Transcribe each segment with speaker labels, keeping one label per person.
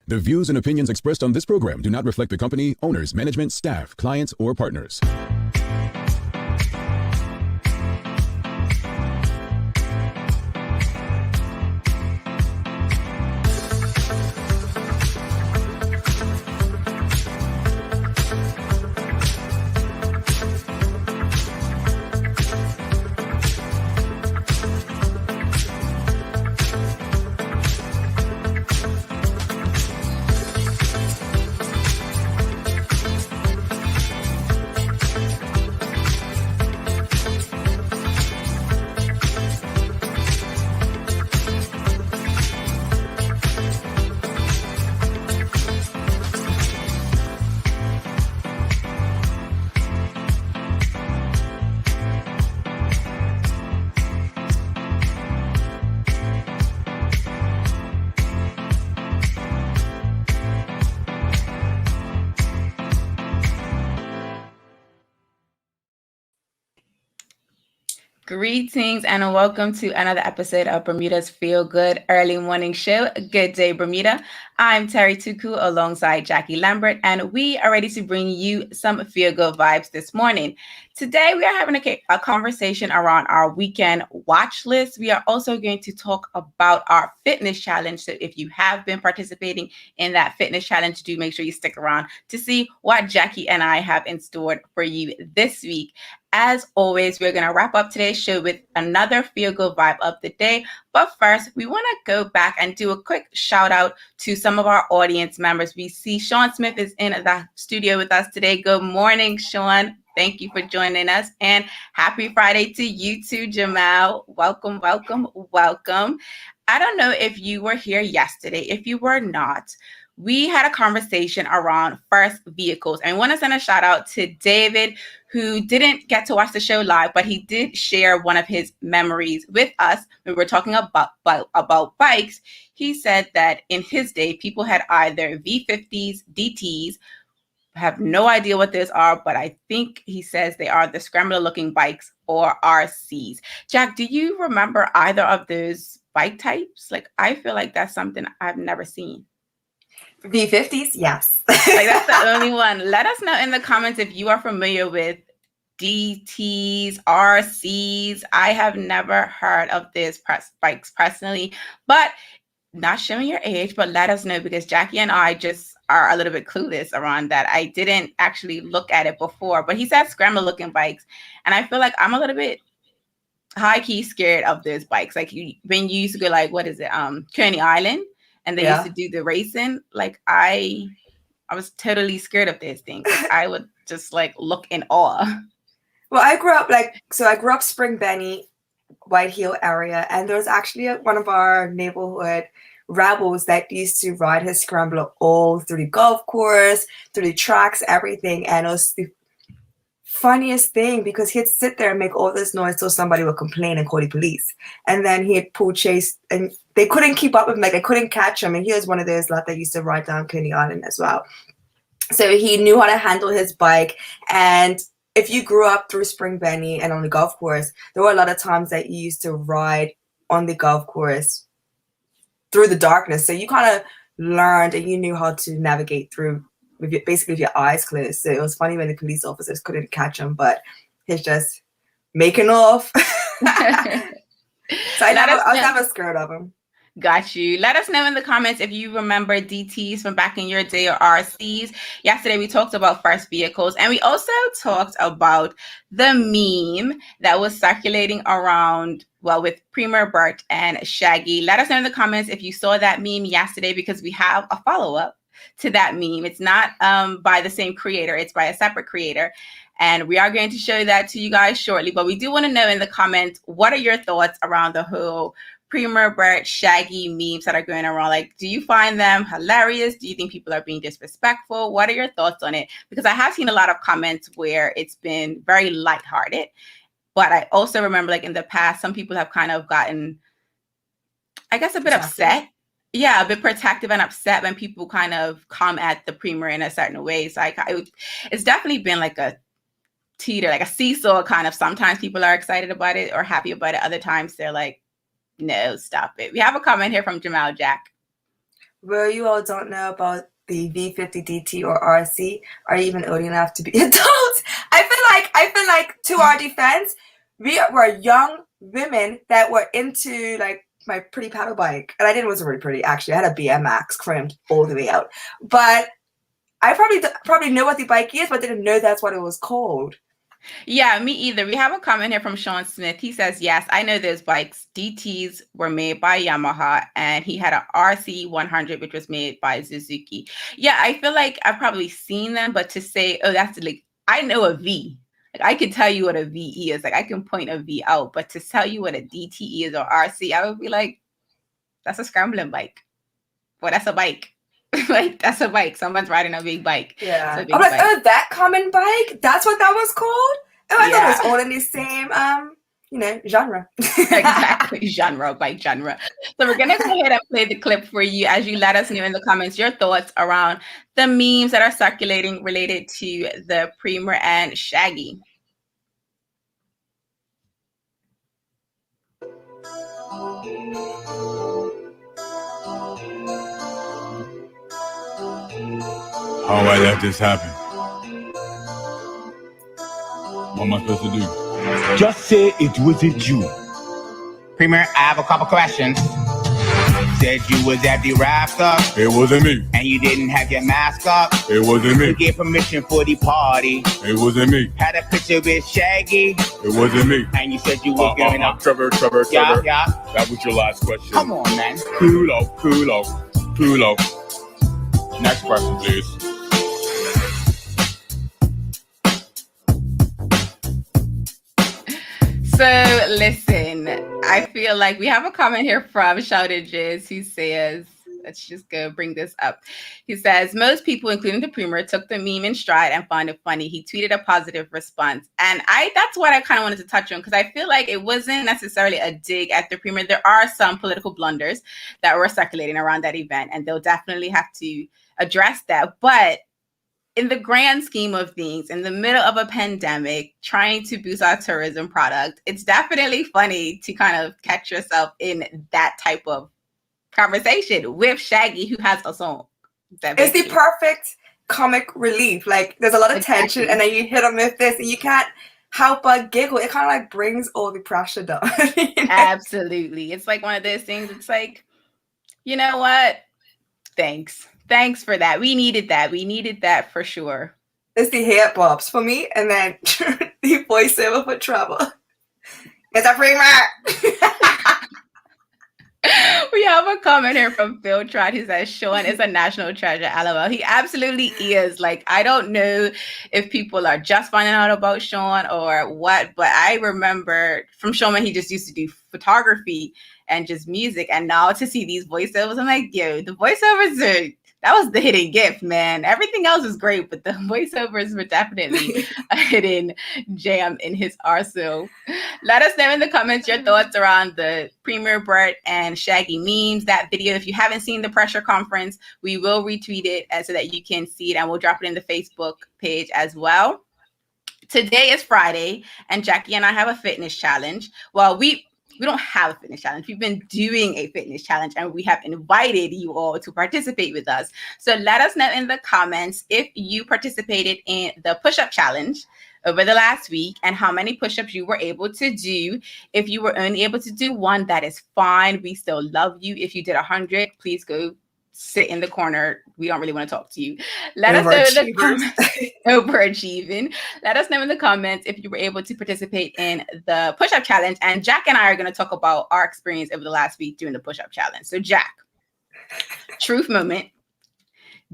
Speaker 1: The views and opinions expressed on this program do not reflect the company, owners, management, staff, clients, or partners.
Speaker 2: Greetings and welcome to another episode of Bermuda's Feel Good Early Morning Show. Good day, Bermuda. I'm Terri Tuku alongside Jackie Lambert, and we are ready to bring you some feel good vibes this morning. Today, we are having a conversation around our weekend watch list. We are also going to talk about our fitness challenge. So if you have been participating in that fitness challenge, do make sure you stick around to see what Jackie and I have in store for you this week. As always, we're going to wrap up today's show with another feel good vibe of the day. But first, we want to go back and do a quick shout out to some of our audience members. We see Sean Smith is in the studio with us today. Good morning, Sean. Thank you for joining us. And happy Friday to you too, Jamal. Welcome, welcome, welcome. I don't know if you were here yesterday. If you were not, we had a conversation around first vehicles. And I want to send a shout out to David, who didn't get to watch the show live, but he did share one of his memories with us. We were talking about bikes. He said that in his day, people had either V50s, DTs, have no idea what those are, but I think he says they are the scrambler looking bikes, or RCs. Jack, do you remember either of those bike types? Like, I feel like that's something I've never seen.
Speaker 3: V50s, yes.
Speaker 2: Like, that's the only one. Let us know in the comments if you are familiar with DTs, RCs. I have never heard of these bikes personally, but not showing your age, but let us know, because Jackie and I just are a little bit clueless around that. I didn't actually look at it before, but he said scrambler looking bikes. And I feel like I'm a little bit high key scared of those bikes. Like when you used to go like, what is it? Coney Island. And they used to do the racing. Like I was totally scared of these things. Like, I would just like look in awe.
Speaker 3: Well, I grew up Spring Benny, White Hill area, and there was actually one of our neighborhood rebels that used to ride his scrambler all through the golf course, through the tracks, everything. And it was the funniest thing because he'd sit there and make all this noise so somebody would complain and call the police. And then he'd pull chase, and they couldn't keep up with him. Like, they couldn't catch him. And he was one of those lot that used to ride down Coney Island as well. So he knew how to handle his bike. And if you grew up through Spring Benny and on the golf course, there were a lot of times that you used to ride on the golf course through the darkness. So you kind of learned and you knew how to navigate through basically with your eyes closed. So it was funny when the police officers couldn't catch him, but he's just making off. So I was never scared of him.
Speaker 2: Got you. Let us know in the comments if you remember DTs from back in your day or RCs. Yesterday, we talked about first vehicles, and we also talked about the meme that was circulating around, well, with Premier Bert and Shaggy. Let us know in the comments if you saw that meme yesterday, because we have a follow-up to that meme. It's not by the same creator. It's by a separate creator. And we are going to show that to you guys shortly. But we do want to know in the comments, what are your thoughts around the whole Premier Bert Shaggy memes that are going around? Like, do you find them hilarious? Do you think people are being disrespectful? What are your thoughts on it? Because I have seen a lot of comments where it's been very lighthearted. But I also remember, like, in the past, some people have kind of gotten, I guess, a bit upset. Yeah, a bit protective and upset when people kind of come at the Premier in a certain way. So it's definitely been like a teeter, like a seesaw kind of. Sometimes people are excited about it or happy about it. Other times they're like, no, stop it. We have a comment here from Jamal Jack.
Speaker 3: Well, you all don't know about the V50 DT or RC. Are you even old enough to be adults? I feel like to our defense, we were young women that were into like my pretty paddle bike. And I didn't, it wasn't really pretty actually. I had a BMX crimped all the way out. But I probably know what the bike is, but didn't know that's what it was called.
Speaker 2: Yeah, me either. We have a comment here from Sean Smith. He says, yes, I know those bikes. DTs were made by Yamaha, and he had an RC 100, which was made by Suzuki. Yeah, I feel like I've probably seen them, but to say, oh, that's like, I know a V. Like, I could tell you what a VE is. Like, I can point a V out, but to tell you what a DT is or RC, I would be like, that's a scrambling bike. Well, that's a bike. Like, that's a bike. Someone's riding a big bike.
Speaker 3: Yeah.
Speaker 2: I'm
Speaker 3: like, oh, that common bike? That's what that was called? Oh, I thought it was all in the same, genre.
Speaker 2: Exactly. Bike genre. So we're going to go ahead and play the clip for you as you let us know in the comments your thoughts around the memes that are circulating related to the Premier and Shaggy.
Speaker 4: How I let this happen? What am I supposed to do? Just say it wasn't you.
Speaker 5: Premier, I have a couple questions. Said you was at the rafter.
Speaker 4: It wasn't me.
Speaker 5: And you didn't have your mask up.
Speaker 4: It wasn't me.
Speaker 5: You gave permission for the party.
Speaker 4: It wasn't me.
Speaker 5: Had a picture with Shaggy.
Speaker 4: It wasn't me.
Speaker 5: And you said you were going up.
Speaker 4: Trevor.
Speaker 5: Yeah.
Speaker 4: That was your last question.
Speaker 5: Come on, man.
Speaker 4: Cool off. Next question, please.
Speaker 2: So listen, I feel like we have a comment here from Shoudages who says, let's just go bring this up. He says, most people, including the Premier, took the meme in stride and found it funny. He tweeted a positive response. And that's what I kind of wanted to touch on, because I feel like it wasn't necessarily a dig at the Premier. There are some political blunders that were circulating around that event, and they'll definitely have to address that. But in the grand scheme of things, in the middle of a pandemic, trying to boost our tourism product, it's definitely funny to kind of catch yourself in that type of conversation with Shaggy, who has a song.
Speaker 3: It's the perfect comic relief. Like, there's a lot of tension, and then you hit them with this, and you can't help but giggle. It kind of like brings all the pressure down. You know?
Speaker 2: Absolutely. It's like one of those things. It's like, you know what? Thanks for that. We needed that for sure.
Speaker 3: It's the hair bobs for me, and then the voiceover for Trouble. It's a Premier.
Speaker 2: We have a comment here from Phil Trott who says Sean is a national treasure. LOL. He absolutely is. Like, I don't know if people are just finding out about Sean or what, but I remember from Sean when he just used to do photography and just music, and now to see these voiceovers, I'm like, yo, the voiceovers that was the hidden gift, man. Everything else is great, but the voiceovers were definitely a hidden gem in his arsenal. Let us know in the comments your thoughts around the Premier Bert and Shaggy memes. That video, if you haven't seen the pressure conference, we will retweet it so that you can see it, and we'll drop it in the Facebook page as well. Today is Friday, and Jacky and I have a fitness challenge. Well, we don't have a fitness challenge. We've been doing a fitness challenge, and we have invited you all to participate with us. So let us know in the comments if you participated in the push-up challenge over the last week and how many push-ups you were able to do. If you were only able to do one, that is fine. We still love you. If you did 100, please go sit in the corner. We don't really want to talk to you. Let us know in the comments. Overachieving. Let us know in the comments if you were able to participate in the push-up challenge. And Jack and I are going to talk about our experience over the last week doing the push-up challenge. So Jack, truth moment.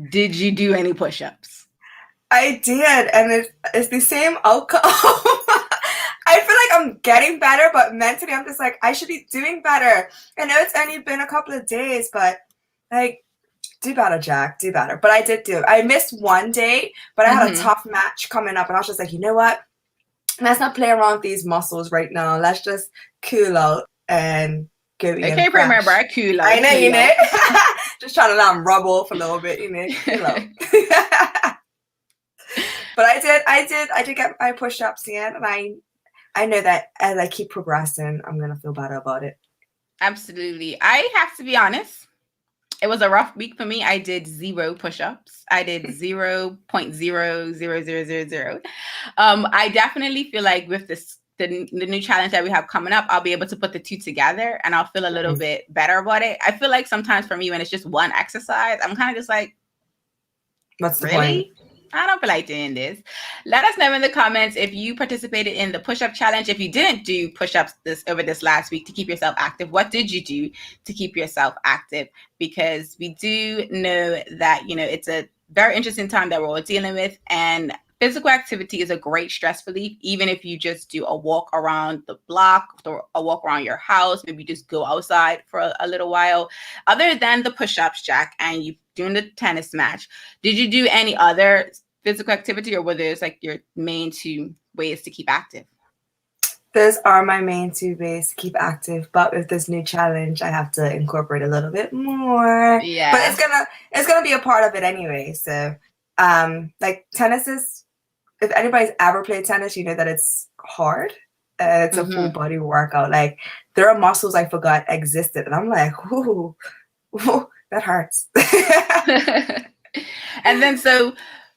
Speaker 2: Did you do any push-ups?
Speaker 3: I did, and it's the same outcome. I feel like I'm getting better, but mentally I'm just like, I should be doing better. I know it's only been a couple of days, but like, do better, Jack, do better. But I did do it. I missed one day, but I had a tough match coming up, and I was just like, you know what? Let's not play around with these muscles right now. Let's just cool out and go in.
Speaker 2: Okay, remember, cool out.
Speaker 3: I know, you know. Just trying to let them rub off a little bit, you know. Cool out. But I did get my push-ups in, and I know that as I keep progressing, I'm gonna feel better about it.
Speaker 2: Absolutely. I have to be honest. it was a rough week for me. I did 0 push-ups. I did 0.00000. I definitely feel like with the new challenge that we have coming up, I'll be able to put the two together and I'll feel a little bit better about it. I feel like sometimes for me, when it's just one exercise, I'm kind of just like,
Speaker 3: What's the
Speaker 2: really?
Speaker 3: point?
Speaker 2: I don't feel like doing this. Let us know in the comments if you participated in the push-up challenge. If you didn't do push-ups over this last week to keep yourself active, what did you do to keep yourself active? Because we do know that, it's a very interesting time that we're all dealing with, and physical activity is a great stress relief, even if you just do a walk around the block or a walk around your house, maybe just go outside for a little while. Other than the push-ups, Jack, and you doing the tennis match, did you do any other physical activity, or were those like your main 2 ways to keep active?
Speaker 3: Those are my main 2 ways to keep active, but with this new challenge, I have to incorporate a little bit more.
Speaker 2: Yeah.
Speaker 3: But it's gonna be a part of it anyway. So, like tennis is, if anybody's ever played tennis, you know that it's hard. It's a full body workout. Like there are muscles I forgot existed, and I'm like, ooh, that hurts.
Speaker 2: And then so,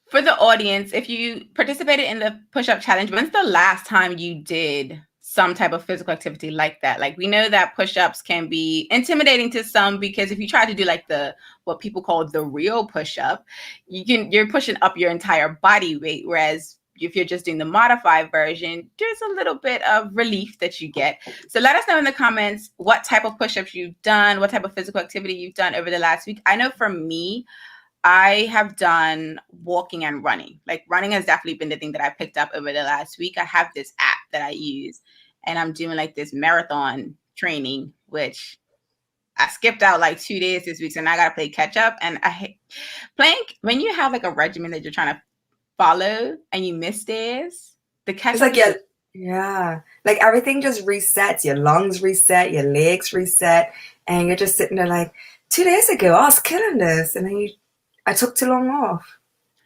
Speaker 2: for the audience, if you participated in the push-up challenge, when's the last time you did some type of physical activity like that? Like, we know that push-ups can be intimidating to some, because if you try to do like what people call the real push-up, you're pushing up your entire body weight, whereas if you're just doing the modified version, there's a little bit of relief that you get. So let us know in the comments what type of push-ups you've done, what type of physical activity you've done over the last week. I know for me, I have done walking and running. Like running has definitely been the thing that I picked up over the last week. I have this app that I use, and I'm doing like this marathon training, which I skipped out like 2 days this week. So now I got to play catch up. And I hate playing when you have like a regimen that you're trying to follow and you miss days. The catch
Speaker 3: It's
Speaker 2: up
Speaker 3: like, yeah, like everything just resets. Your lungs reset, your legs reset, and you're just sitting there like, 2 days ago, I was killing this, and then I took too long off.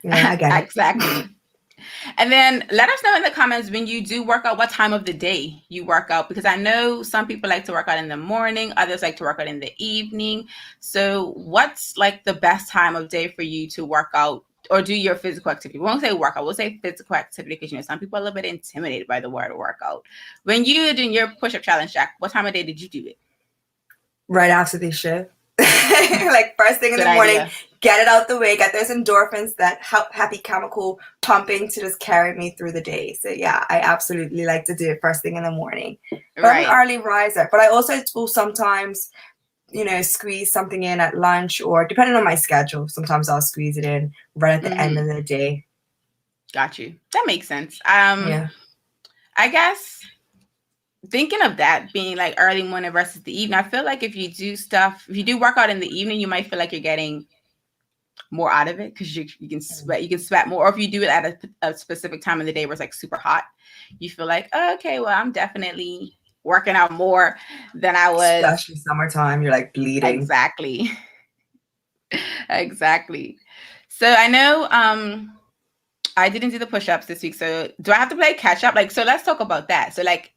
Speaker 3: Yeah, I get it.
Speaker 2: Exactly. And then let us know in the comments when you do work out, what time of the day you work out, because I know some people like to work out in the morning, others like to work out in the evening. So what's like the best time of day for you to work out or do your physical activity? We won't say workout, we'll say physical activity, because some people are a little bit intimidated by the word workout. When you were doing your push-up challenge, Jack, what time of day did you do it?
Speaker 3: Right after this show. Like first thing in the morning, get it out the way, get those endorphins, that happy chemical pumping to just carry me through the day. So yeah, I absolutely like to do it first thing in the morning. But I'm an early riser, but I also will sometimes, squeeze something in at lunch, or depending on my schedule, sometimes I'll squeeze it in right at the end of the day.
Speaker 2: Got you. That makes sense.
Speaker 3: Yeah.
Speaker 2: I guess thinking of that being like early morning versus the evening, I feel like if you do work out in the evening, you might feel like you're getting more out of it, because you can sweat more. Or if you do it at a specific time of the day where it's like super hot, you feel like, oh, okay, well, I'm definitely working out more than I was.
Speaker 3: Especially summertime, you're like bleeding.
Speaker 2: Exactly. Exactly. So I know I didn't do the push-ups this week. So do I have to play catch up? Like, so let's talk about that. So like,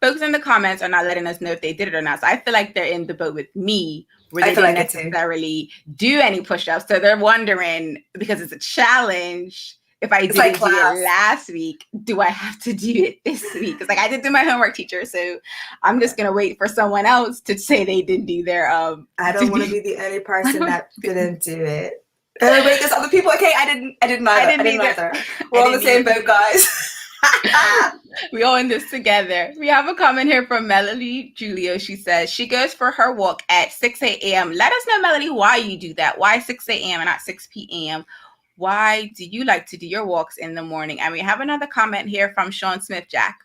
Speaker 2: folks in the comments are not letting us know if they did it or not. So I feel like they're in the boat with me, where they didn't necessarily do any push-ups. So they're wondering, because it's a challenge, if I didn't do it last week, do I have to do it this week? It's like, I did do my homework, teacher. So I'm just going to wait for someone else to say they didn't do their...
Speaker 3: I don't want to be the only person that didn't do it. Wait, there's other people. Okay, I didn't either. We're on the same boat, guys.
Speaker 2: We all in this together. We have a comment here from Melody Julio. She says she goes for her walk at 6 a.m. Let us know, Melody, why you do that. Why 6 a.m. and not 6 p.m.? Why do you like to do your walks in the morning? And we have another comment here from Sean Smith. Jack.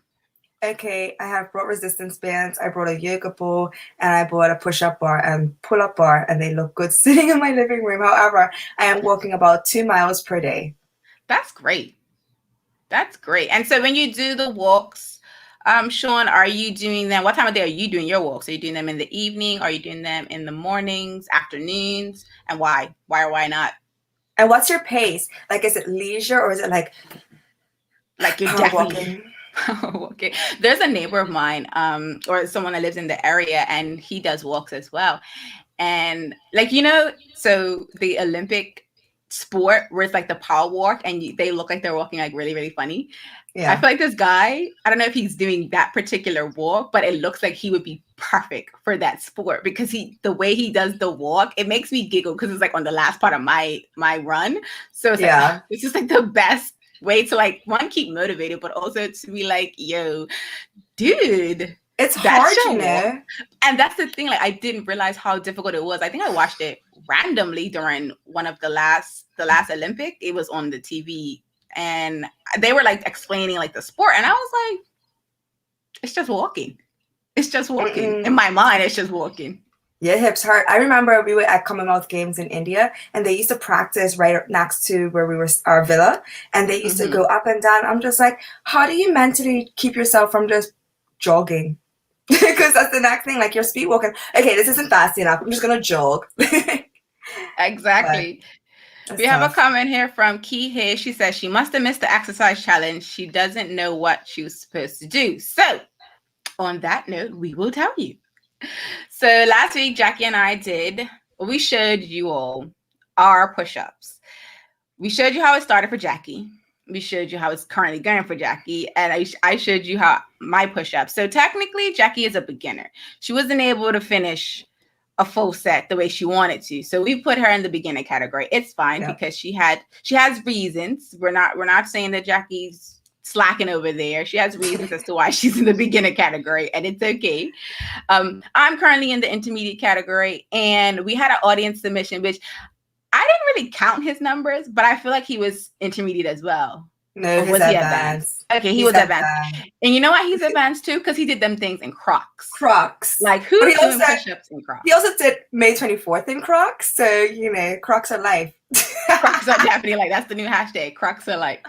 Speaker 3: Okay, I have brought resistance bands, I brought a yoga ball, and I bought a push-up bar and pull-up bar, and they look good sitting in my living room. However, I am walking about 2 miles per day.
Speaker 2: That's great. That's great. And so when you do the walks, Sean, are you doing them? What time of day are you doing your walks? Are you doing them in the evening? Are you doing them in the mornings, afternoons? And why? Why or why not?
Speaker 3: And what's your pace? Like, is it leisure, or is it like
Speaker 2: you're definitely walking? There's a neighbor of mine, or someone that lives in the area, and he does walks as well. And like, so the Olympic sport where it's like the power walk and they look like they're walking like really, really funny.
Speaker 3: Yeah.
Speaker 2: I feel like this guy, I don't know if he's doing that particular walk, but it looks like he would be perfect for that sport because the way he does the walk, it makes me giggle because it's like on the last part of my run. So it's like, it's just like the best way to like, one, keep motivated, but also to be like, yo, dude.
Speaker 3: It's hard, you know.
Speaker 2: And that's the thing. Like, I didn't realize how difficult it was. I think I watched it randomly during one of the last Olympic. It was on the TV, and they were like explaining like the sport, and I was like, "It's just walking. It's just walking." Mm-mm. In my mind, it's just walking.
Speaker 3: Yeah, hips hurt. I remember we were at Commonwealth Games in India, and they used to practice right next to where we were, our villa, and they used to go up and down. I'm just like, how do you mentally keep yourself from just jogging? Because that's the next thing, like you're speed walking. Okay, this isn't fast enough. I'm just gonna jog.
Speaker 2: Exactly. We have a comment here from Kihe. She says she must have missed the exercise challenge. She doesn't know what she was supposed to do. So, on that note, we will tell you. So last week, Jacky and I we showed you all our push-ups. We showed you how it started for Jacky. We showed you how it's currently going for Jacky, and I showed you how my push-ups. So technically, Jacky is a beginner. She wasn't able to finish a full set the way she wanted to, so we put her in the beginner category. It's fine because she has reasons. We're not saying that Jacky's slacking over there. She has reasons as to why she's in the beginner category, and it's okay. I'm currently in the intermediate category, and we had an audience submission, which I didn't really count his numbers, but I feel like he was intermediate as well.
Speaker 3: No, he's advanced.
Speaker 2: Okay, he was advanced. And you know why he's advanced too? Because he did them things in Crocs.
Speaker 3: Crocs.
Speaker 2: Like, who's doing push-ups in Crocs?
Speaker 3: He also did May 24th in Crocs. So, Crocs are life.
Speaker 2: Crocs are definitely like, that's the new hashtag. Crocs are life.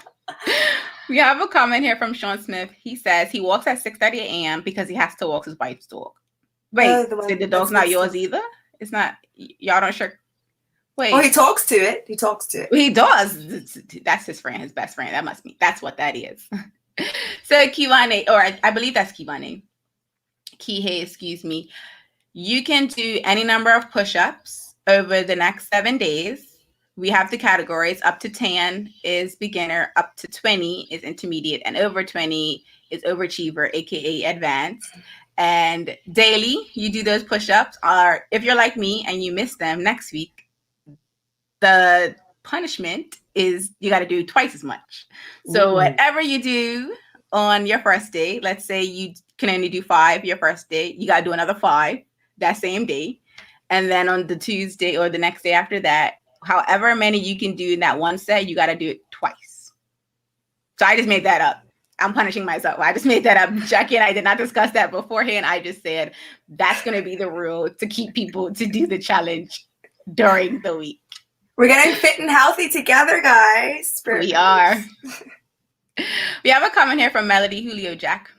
Speaker 2: We have a comment here from Sean Smith. He says he walks at 6:30 a.m. because he has to walk his wife's dog. Wait, the dog's not yours either? It's not, y'all don't sure. Wait.
Speaker 3: Oh, he talks to it. He
Speaker 2: does. That's his friend, his best friend. That's what that is. So Kivane, or I believe that's Kivane. Kihei, excuse me. You can do any number of push-ups over the next 7 days. We have the categories. Up to 10 is beginner, up to 20 is intermediate, and over 20 is overachiever, aka advanced. And daily, you do those push-ups. Or if you're like me and you miss them next week, the punishment is you got to do twice as much. So whatever you do on your first day, let's say you can only do 5 your first day, you got to do another 5 that same day. And then on the Tuesday or the next day after that, however many you can do in that one set, you got to do it twice. So I just made that up. I'm punishing myself. I just made that up. Jacky and I did not discuss that beforehand. I just said that's going to be the rule to keep people to do the challenge during the week.
Speaker 3: We're getting fit and healthy together, guys.
Speaker 2: We are. We have a comment here from Melody Julio Jack.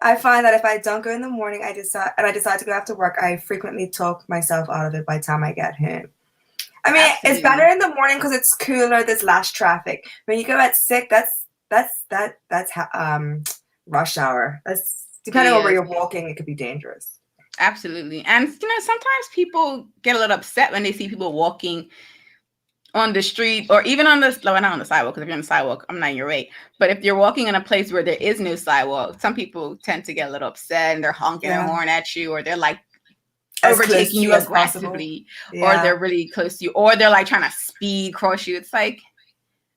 Speaker 3: I find that if I don't go in the morning, I decide to go after work, I frequently talk myself out of it by the time I get home. I mean, Absolutely. It's better in the morning because it's cooler. There's less traffic. When you go at 6, that's rush hour. That's depending on where you're walking. It could be dangerous.
Speaker 2: Absolutely, and sometimes people get a little upset when they see people walking on the street or even on the not on the sidewalk, because if you're on the sidewalk, I'm not in your way. But if you're walking in a place where there is no sidewalk, some people tend to get a little upset and they're honking their horn at you, or they're like overtaking you aggressively, or they're really close to you, or they're like trying to speed cross you. It's like,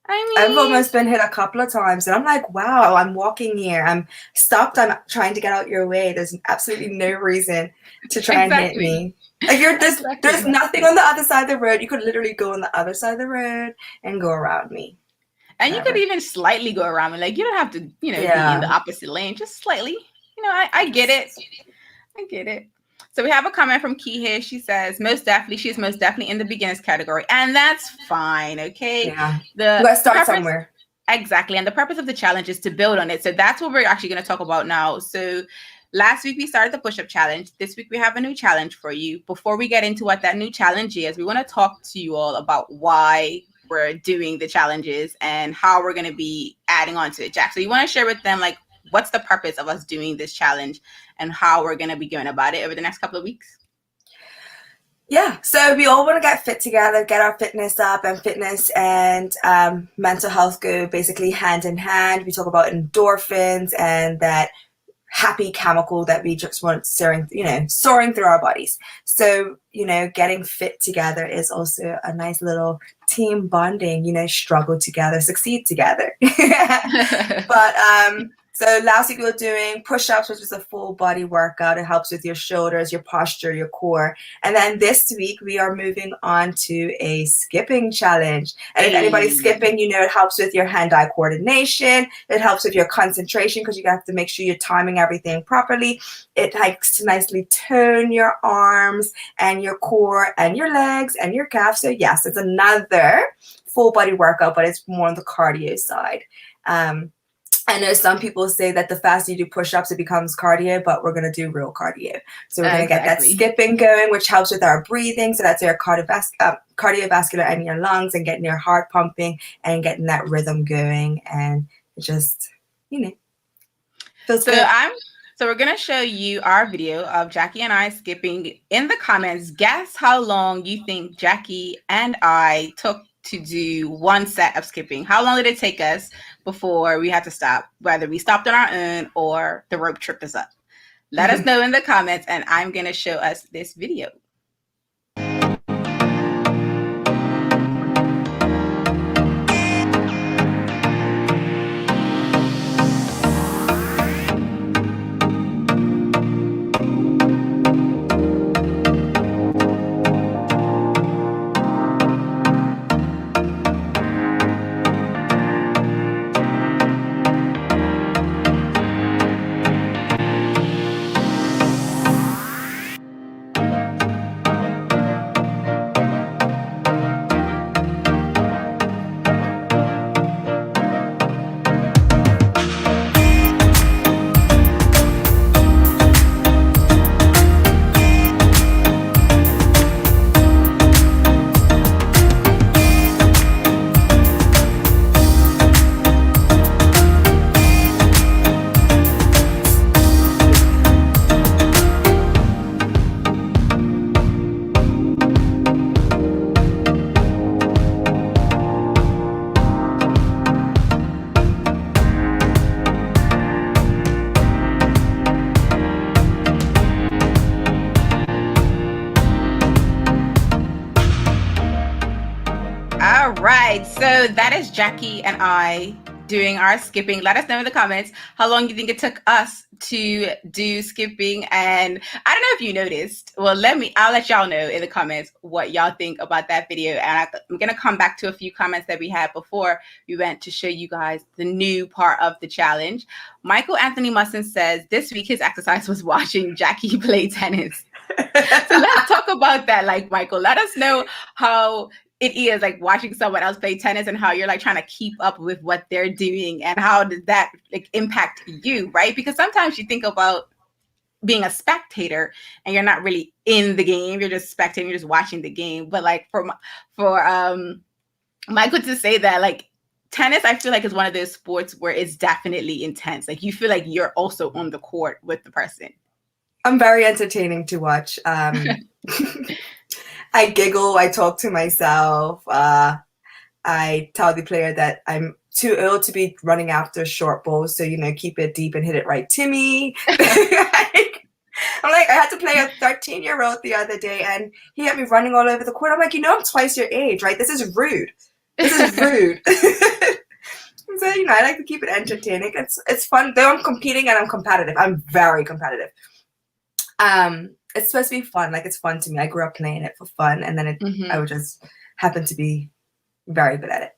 Speaker 3: I've almost been hit a couple of times, and I'm like, wow, I'm walking here. I'm stopped. I'm trying to get out your way. There's absolutely no reason to try and hit me. Like there's nothing on the other side of the road. You could literally go on the other side of the road and go around me.
Speaker 2: And you could even slightly go around me. Like you don't have to, be in the opposite lane. Just slightly. I get it. I get it. So we have a comment from Kihei. She says, she's most definitely in the beginners category. And that's fine, okay?
Speaker 3: Yeah. Let's start somewhere.
Speaker 2: Exactly. And the purpose of the challenge is to build on it. So that's what we're actually going to talk about now. So last week we started the push-up challenge. This week we have a new challenge for you. Before we get into what that new challenge is, we want to talk to you all about why we're doing the challenges and how we're going to be adding on to it. Jack, so you want to share with them, like, what's the purpose of us doing this challenge and how we're going to be going about it over the next couple of weeks?
Speaker 3: Yeah, so we all want to get fit together, get our fitness up, and fitness and mental health go basically hand in hand. We talk about endorphins and that happy chemical that we just want soaring through our bodies. So, getting fit together is also a nice little team bonding, struggle together, succeed together. But so last week we were doing push-ups, which is a full body workout. It helps with your shoulders, your posture, your core. And then this week we are moving on to a skipping challenge. And if anybody's skipping, it helps with your hand-eye coordination. It helps with your concentration because you have to make sure you're timing everything properly. It helps to nicely tone your arms and your core and your legs and your calves. So yes, it's another full body workout, but it's more on the cardio side. I know some people say that the faster you do push-ups, it becomes cardio, but we're going to do real cardio. So we're going to get that skipping going, which helps with our breathing. So that's your cardiovascular and your lungs and getting your heart pumping and getting that rhythm going. And it just, feels good.
Speaker 2: So we're going to show you our video of Jackie and I skipping. In the comments, guess how long you think Jackie and I took to do one set of skipping. How long did it take us before we had to stop, whether we stopped on our own or the rope tripped us up? Let us know in the comments, and I'm going to show us this video. All right, so that is Jackie and I doing our skipping. Let us know in the comments how long you think it took us to do skipping. And I don't know if you noticed. Well, I'll let y'all know in the comments what y'all think about that video. And I'm gonna come back to a few comments that we had before we went to show you guys the new part of the challenge. Michael Anthony Musson says this week his exercise was watching Jackie play tennis. So let's talk about that. Like, Michael, let us know how it is like watching someone else play tennis and how you're like trying to keep up with what they're doing and how does that like impact you, right? Because sometimes you think about being a spectator and you're not really in the game, you're just spectating, you're just watching the game. But like for Michael to say that, like, tennis, I feel like is one of those sports where it's definitely intense. Like you feel like you're also on the court with the person.
Speaker 3: I'm very entertaining to watch. I giggle, I talk to myself. I tell the player that I'm too ill to be running after short balls, so keep it deep and hit it right to me. I'm like, I had to play a 13-year-old the other day, and he had me running all over the court. I'm like, I'm twice your age, right? This is rude. This is rude. So I like to keep it entertaining. It's fun. Though I'm competing and I'm competitive. I'm very competitive. It's supposed to be fun. Like, it's fun to me. I grew up playing it for fun, and then I would just happen to be very good at it.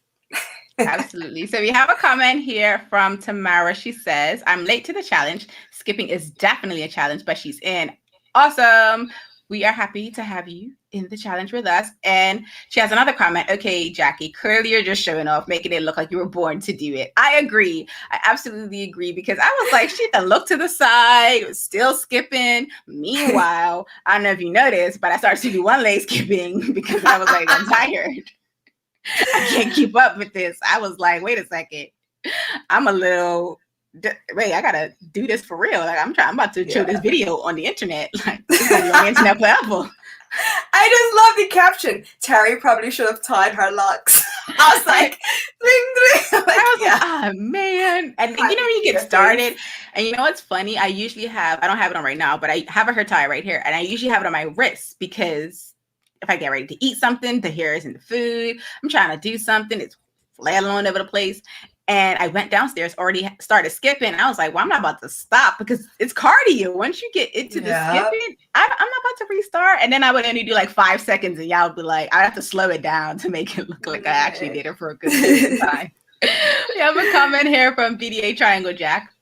Speaker 2: Absolutely. So we have a comment here from Tamara. She says, I'm late to the challenge. Skipping is definitely a challenge, but she's in. Awesome. We are happy to have you in the challenge with us. And she has another comment. Okay, Jackie, clearly you're just showing off, making it look like you were born to do it. I agree. I absolutely agree, because I was like, she had to look to the side, was still skipping. Meanwhile, I don't know if you noticed, but I started to do one leg skipping because I was like, I'm tired. I can't keep up with this. I was like, wait a second. I'm a little... Wait, I gotta do this for real. Like, I'm about to show this video on the internet. Like, this is on the internet forever.
Speaker 3: I just love the caption. Terri probably should have tied her locks. I was like, ding, ding. Like,
Speaker 2: I was like, oh man. And you know when you get started, and you know what's funny? I don't have it on right now, but I have a hair tie right here, and I usually have it on my wrist because if I get ready to eat something, the hair is in the food. I'm trying to do something, it's flailing all over the place. And I went downstairs, already started skipping. I was like, well, I'm not about to stop because it's cardio. Once you get into the skipping, I'm not about to restart. And then I would only do like 5 seconds and y'all would be like, I have to slow it down to make it look like I actually did it for a good period of time. We have a comment here from BDA Triangle Jack.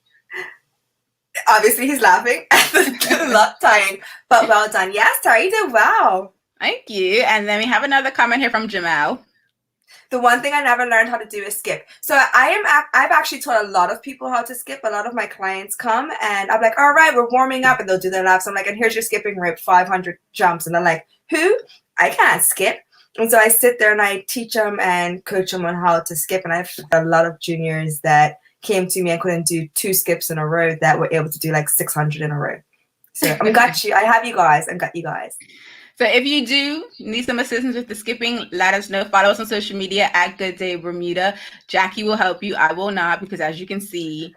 Speaker 3: Obviously, he's laughing at the lock tying, but well done. Yes, Terri, you did well.
Speaker 2: Thank you. And then we have another comment here from Jamal.
Speaker 3: The one thing I never learned how to do is skip. So I've actually taught a lot of people how to skip. A lot of my clients come and I'm like, all right, we're warming up, and they'll do their laps. I'm like, and here's your skipping rope, 500 jumps. And they're like, who? I can't skip. And so I sit there and I teach them and coach them on how to skip. And I've got a lot of juniors that came to me and couldn't do 2 skips in a row that were able to do like 600 in a row. So I got you. I have you guys. I've got you guys.
Speaker 2: So if you do need some assistance with the skipping, let us know. Follow us on social media at Good Day Bermuda. Jackie will help you. I will not, because as you can see,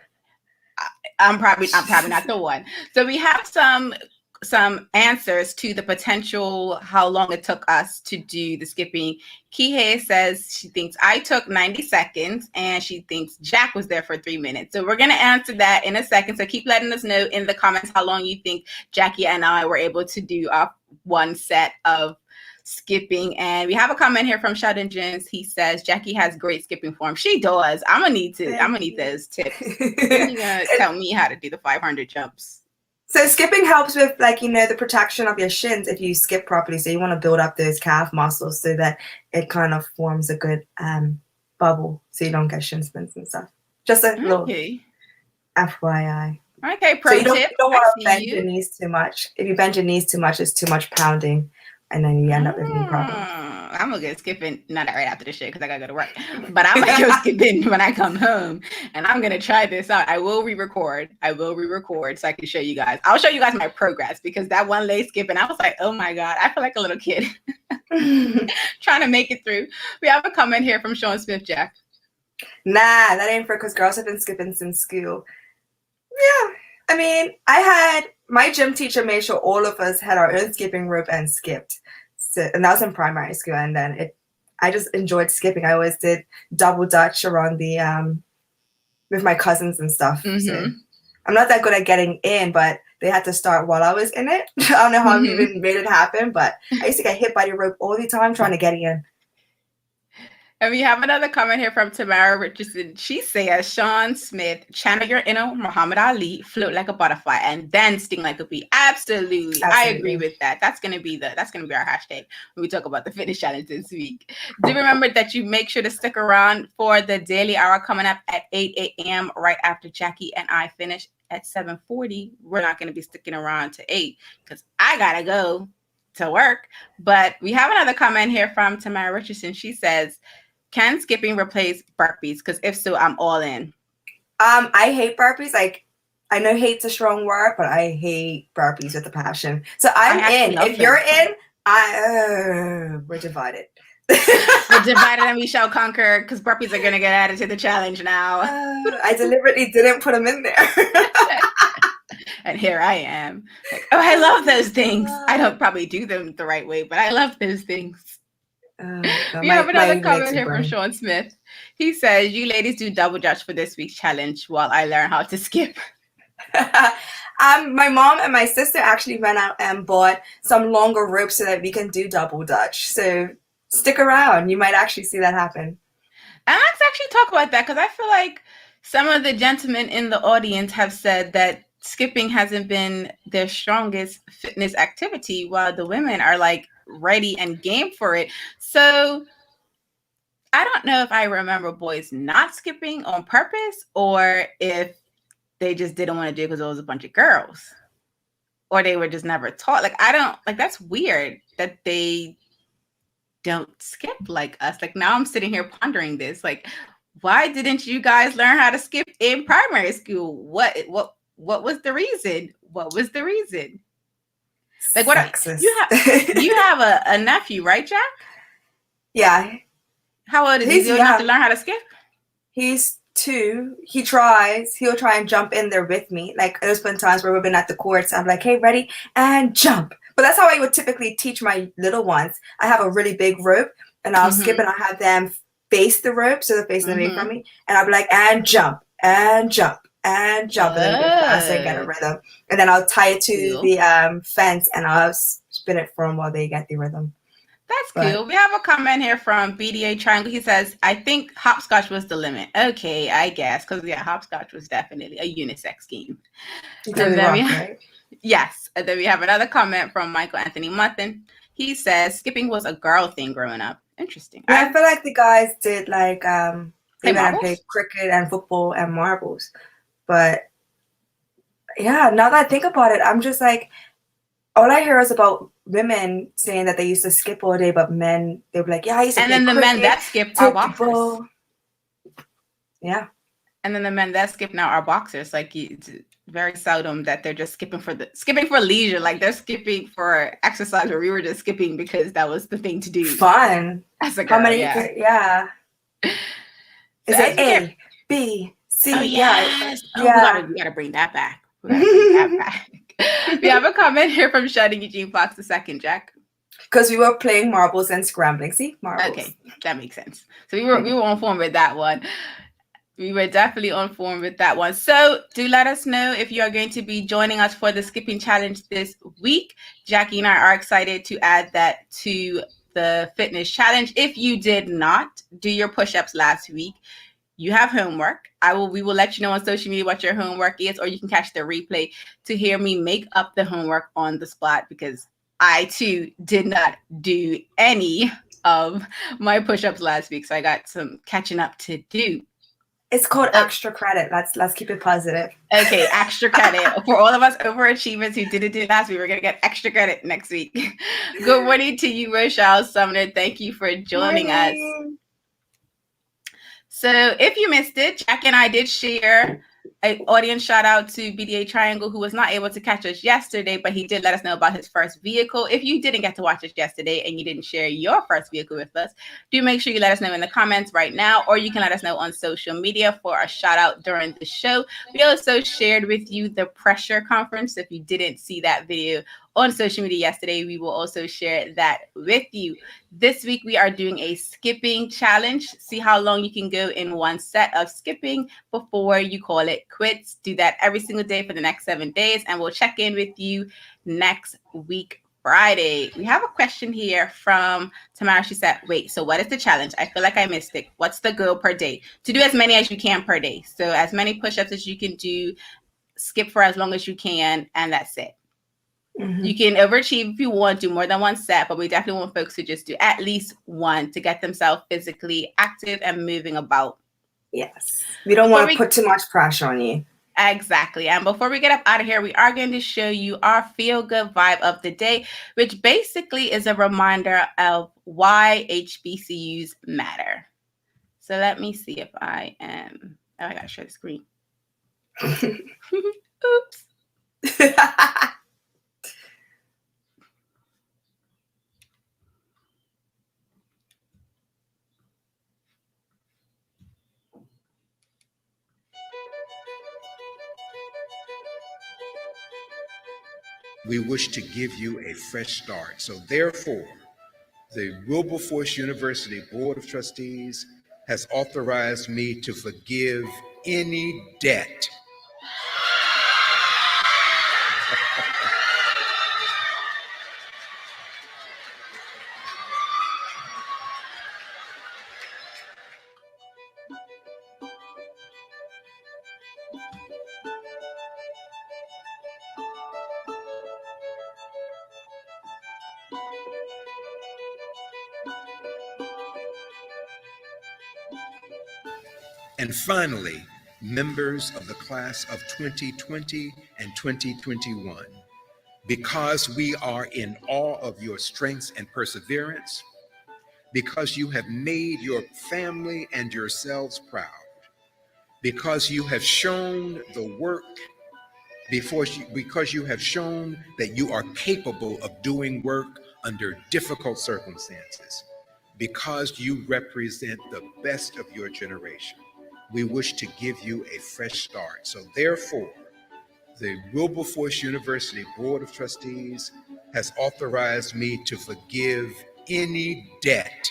Speaker 2: I'm probably not the one. So we have some answers to the potential how long it took us to do the skipping. Kihei says she thinks I took 90 seconds and she thinks Jack was there for 3 minutes. So we're going to answer that in a second. So keep letting us know in the comments how long you think Jackie and I were able to do our one set of skipping. And we have a comment here from Sheldon Jones. He says Jackie has great skipping form. She does. I'm gonna need those tips. You're gonna tell me how to do the 500 jumps.
Speaker 3: So skipping helps with, like, you know, the protection of your shins if you skip properly. So you want to build up those calf muscles so that it kind of forms a good bubble so you don't get shin splints and stuff. Just a little FYI.
Speaker 2: Okay, pro tip.
Speaker 3: You don't want to bend your knees too much. If you bend your knees too much, it's too much pounding, and then you end up with knee problems.
Speaker 2: I'm gonna go skipping, not right after this shit because I gotta go to work. But I'm gonna go skipping when I come home, and I'm gonna try this out. I will re-record so I can show you guys. I'll show you guys my progress, because that one leg skipping, I was like, oh my god, I feel like a little kid trying to make it through. We have a comment here from Sean Smith Jack.
Speaker 3: Nah, that ain't for, because girls have been skipping since school. Yeah, I mean, my gym teacher made sure all of us had our own skipping rope and skipped. So, and that was in primary school. And then I just enjoyed skipping. I always did double dutch around the with my cousins and stuff. Mm-hmm. So I'm not that good at getting in, but they had to start while I was in it. I don't know how I even made it happen, but I used to get hit by the rope all the time trying to get in.
Speaker 2: And we have another comment here from Tamara Richardson. She says, Sean Smith, channel your inner Muhammad Ali, float like a butterfly, and then sting like a bee. Absolutely. I agree with that. That's gonna be our hashtag when we talk about the fitness challenge this week. Do remember that you make sure to stick around for the daily hour coming up at 8 a.m. right after Jackie and I finish at 7:40. We're not gonna be sticking around to 8 because I gotta go to work. But we have another comment here from Tamara Richardson. She says, can skipping replace burpees? Because if so, I'm all in.
Speaker 3: I hate burpees. Like, I know hate's a strong word, but I hate burpees with a passion. So I'm in. If you're in, we're divided.
Speaker 2: We're divided and we shall conquer, because burpees are going to get added to the challenge now.
Speaker 3: I deliberately didn't put them in there.
Speaker 2: And here I am. Like, oh, I love those things. I don't probably do them the right way, but I love those things. We have another comment here from Sean Smith. He says, you ladies do double dutch for this week's challenge while I learn how to skip.
Speaker 3: My mom and my sister actually went out and bought some longer ropes so that we can do double dutch. So stick around. You might actually see that happen.
Speaker 2: And let's actually talk about that, because I feel like some of the gentlemen in the audience have said that skipping hasn't been their strongest fitness activity, while the women are like ready and game for it. So I don't know if I remember boys not skipping on purpose, or if they just didn't want to do it because it was a bunch of girls, or they were just never taught. Like, that's weird that they don't skip like us. Like, now I'm sitting here pondering this. Like, why didn't you guys learn how to skip in primary school? What was the reason? What was the reason? Like what?
Speaker 3: Sexist.
Speaker 2: You have a nephew, right, Jack?
Speaker 3: Yeah.
Speaker 2: How old is he? He's old enough to learn how to skip?
Speaker 3: He's 2. He'll try and jump in there with me. Like there's been times where we've been at the courts. I'm like, hey, ready? And jump. But that's how I would typically teach my little ones. I have a really big rope and I'll skip and I have them face the rope so they're facing away from me. And I'll be like, and jump, and jump, and jump. And then get faster and get a rhythm. And then I'll tie it to the fence and I'll spin it for them while they get the rhythm.
Speaker 2: That's cool. We have a comment here from BDA Triangle. He says, I think hopscotch was the limit. Okay, I guess. Because, hopscotch was definitely a unisex game.
Speaker 3: Right?
Speaker 2: Yes. And then we have another comment from Michael Anthony Mutton. He says, skipping was a girl thing growing up. Interesting.
Speaker 3: Yeah, I feel like the guys did like, they went and played cricket and football and marbles. But, yeah, now that I think about it, I'm just like, all I hear is about women saying that they used to skip all day, but men, they'll be like, yeah, I used to
Speaker 2: and
Speaker 3: play
Speaker 2: then the
Speaker 3: cricket,
Speaker 2: men that skip are boxers.
Speaker 3: Yeah.
Speaker 2: And then the men that skip now are boxers. Like, it's very seldom that they're just skipping for leisure. Like, they're skipping for exercise, or we were just skipping because that was the thing to do.
Speaker 3: Fun.
Speaker 2: As a girl,
Speaker 3: How many? Yeah. Is it A, B, C?
Speaker 2: Oh, yes.
Speaker 3: Yeah.
Speaker 2: We gotta bring that back. We have a comment here from Shutting Eugene Fox II, Jack.
Speaker 3: Because we were playing marbles and scrambling. See, marbles.
Speaker 2: Okay, that makes sense. So we were on form with that one. We were definitely on form with that one. So do let us know if you are going to be joining us for the skipping challenge this week. Jackie and I are excited to add that to the fitness challenge. If you did not do your push-ups last week, you have homework. We will let you know on social media what your homework is, or you can catch the replay to hear me make up the homework on the spot, because I too did not do any of my push-ups last week. So I got some catching up to do.
Speaker 3: It's called extra credit. Let's keep it positive.
Speaker 2: Okay, extra credit. For all of us overachievers who didn't do last week, we're going to get extra credit next week. Good morning to you, Rochelle Sumner. Thank you for joining us. So if you missed it, Jack and I did share an audience shout out to BDA Triangle, who was not able to catch us yesterday, but he did let us know about his first vehicle. If you didn't get to watch us yesterday and you didn't share your first vehicle with us, do make sure you let us know in the comments right now, or you can let us know on social media for a shout out during the show. We also shared with you the pressure conference. If you didn't see that video on social media yesterday, we will also share that with you. This week, we are doing a skipping challenge. See how long you can go in one set of skipping before you call it quits. Do that every single day for the next 7 days, and we'll check in with you next week, Friday. We have a question here from Tamara. She said, wait, so what is the challenge? I feel like I missed it. What's the goal per day? To do as many as you can per day. So as many push-ups as you can do, skip for as long as you can, and that's it. You can overachieve if you want to do more than one set, but we definitely want folks to just do at least one to get themselves physically active and moving about.
Speaker 3: Yes. We don't want to put too much pressure on you.
Speaker 2: Exactly. And before we get up out of here, we are going to show you our feel-good vibe of the day, which basically is a reminder of why HBCUs matter. So let me see if I am... Oh, I got to share the screen. Oops.
Speaker 6: We wish to give you a fresh start. So therefore, the Wilberforce University Board of Trustees has authorized me to forgive any debt And finally, members of the class of 2020 and 2021, because we are in awe of your strengths and perseverance, because you have made your family and yourselves proud, because you have shown the work because you have shown that you are capable of doing work under difficult circumstances, because you represent the best of your generation. We wish to give you a fresh start. So therefore, the Wilberforce University Board of Trustees has authorized me to forgive any debt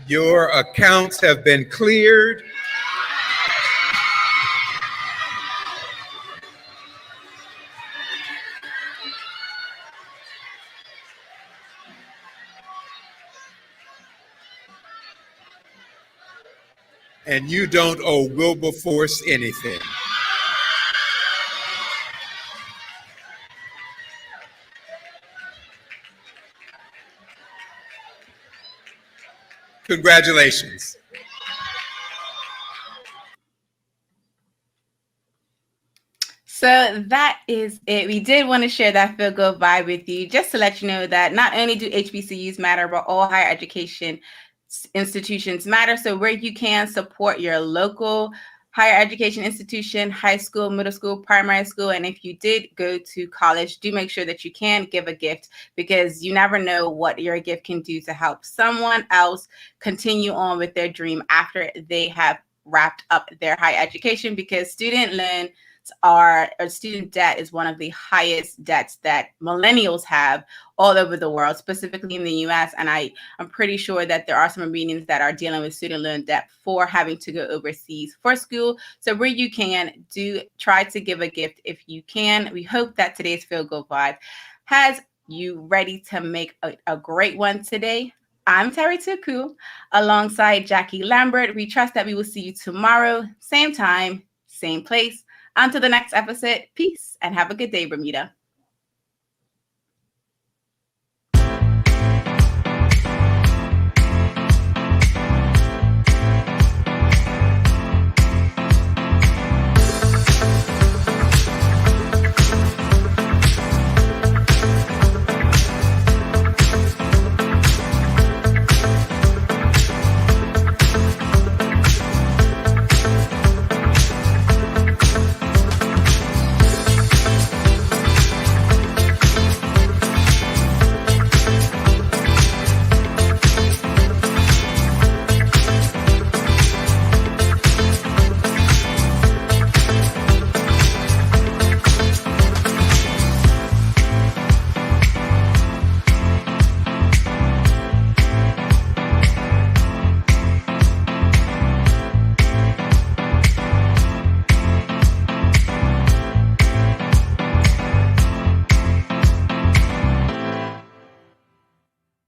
Speaker 6: Your accounts have been cleared. And you don't owe Wilberforce anything. Congratulations.
Speaker 2: So that is it. We did want to share that feel good vibe with you, just to let you know that not only do HBCUs matter, but all higher education institutions matter. So where you can support your local higher education institution, high school, middle school, primary school, and if you did go to college, do make sure that you can give a gift, because you never know what your gift can do to help someone else continue on with their dream after they have wrapped up their higher education, because student debt is one of the highest debts that millennials have all over the world, specifically in the US. And I'm pretty sure that there are some Armenians that are dealing with student loan debt for having to go overseas for school. So where you can, do try to give a gift if you can. We hope that today's Feel Good Vibe has you ready to make a great one today. I'm Terri Tuku alongside Jacky Lambert. We trust that we will see you tomorrow, same time, same place. Until the next episode, peace and have a good day, Bermuda.